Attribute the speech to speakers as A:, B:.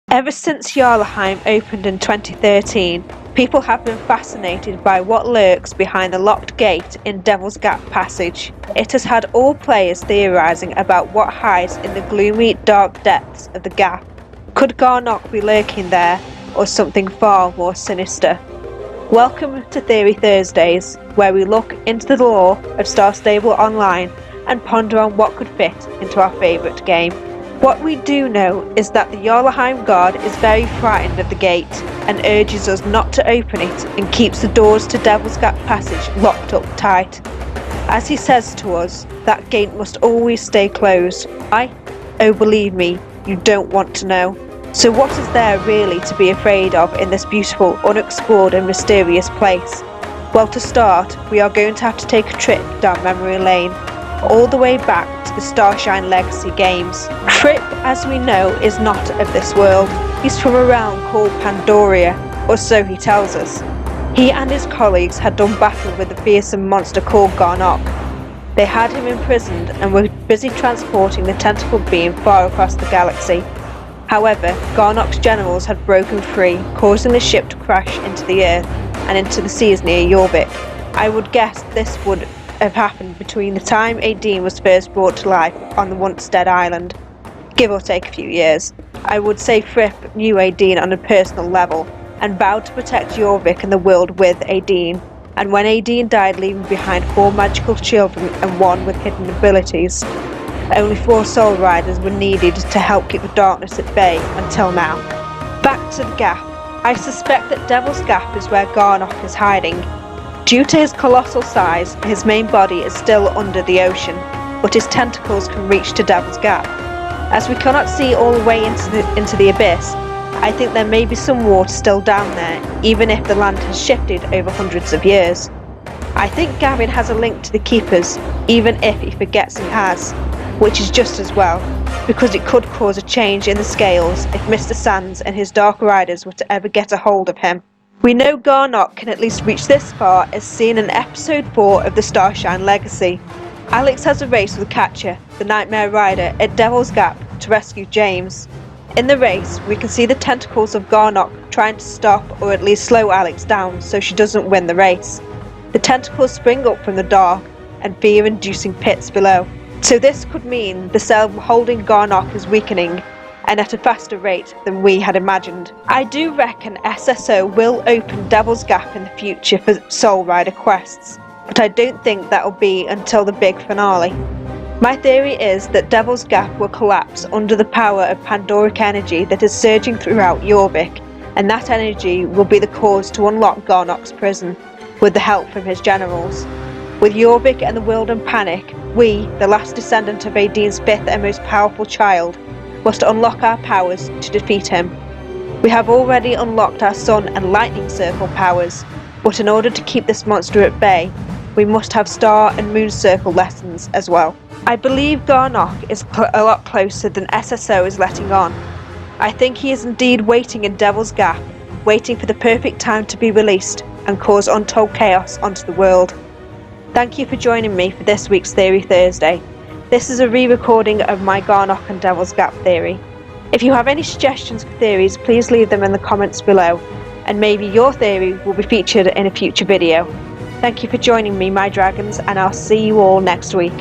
A: Ever since Jarlaheim opened in 2013, people have been fascinated by what lurks behind the locked gate in Devil's Gap Passage. It has had all players theorising about what hides in the gloomy, dark depths of the gap. Could Garnok be lurking there, or something far more sinister? Welcome to Theory Thursdays, where we look into the lore of Star Stable Online and ponder on what could fit into our favourite game. What we do know is that the Jarlaheim guard is very frightened of the gate and urges us not to open it and keeps the doors to Devil's Gap Passage locked up tight. As he says to us, that gate must always stay closed. Oh believe me, you don't want to know. So what is there really to be afraid of in this beautiful, unexplored and mysterious place? Well, to start, we are going to have to take a trip down memory lane, all the way back to the Starshine Legacy games. Trip, as we know, is not of this world. He's from a realm called Pandoria, or so he tells us. He and his colleagues had done battle with a fearsome monster called Garnok. They had him imprisoned and were busy transporting the tentacle being far across the galaxy. However, Garnok's generals had broken free, causing the ship to crash into the Earth and into the seas near Jorvik. I would guess this would have happened between the time Adine was first brought to life on the once dead island, give or take a few years. I would say Fripp knew Adine on a personal level and vowed to protect Jorvik and the world with Adine, and when Adine died leaving behind 4 magical children and 1 with hidden abilities, only 4 soul riders were needed to help keep the darkness at bay until now. Back to the gap. I suspect that Devil's Gap is where Garnok is hiding. Due to his colossal size, his main body is still under the ocean, but his tentacles can reach to Devil's Gap. As we cannot see all the way into the abyss, I think there may be some water still down there, even if the land has shifted over hundreds of years. I think Gavin has a link to the Keepers, even if he forgets he has, which is just as well, because it could cause a change in the scales if Mr. Sands and his Dark Riders were to ever get a hold of him. We know Garnok can at least reach this far as seen in episode 4 of the Starshine Legacy. Alex has a race with Catcher, the Nightmare Rider, at Devil's Gap to rescue James. In the race, we can see the tentacles of Garnok trying to stop or at least slow Alex down so she doesn't win the race. The tentacles spring up from the dark and fear-inducing pits below. So this could mean the cell holding Garnok is weakening, and at a faster rate than we had imagined. I do reckon SSO will open Devil's Gap in the future for Soul Rider quests, but I don't think that'll be until the big finale. My theory is that Devil's Gap will collapse under the power of Pandoric energy that is surging throughout Jorvik, and that energy will be the cause to unlock Garnok's prison, with the help from his generals. With Jorvik and the world in panic, we, the last descendant of Adine's 5th and most powerful child, must unlock our powers to defeat him. We have already unlocked our Sun and Lightning Circle powers, but in order to keep this monster at bay, we must have Star and Moon Circle lessons as well. I believe Garnok is a lot closer than SSO is letting on. I think he is indeed waiting in Devil's Gap, waiting for the perfect time to be released and cause untold chaos onto the world. Thank you for joining me for this week's Theory Thursday. This is a re-recording of my Garnok and Devil's Gap theory. If you have any suggestions for theories, please leave them in the comments below, and maybe your theory will be featured in a future video. Thank you for joining me, my dragons, and I'll see you all next week.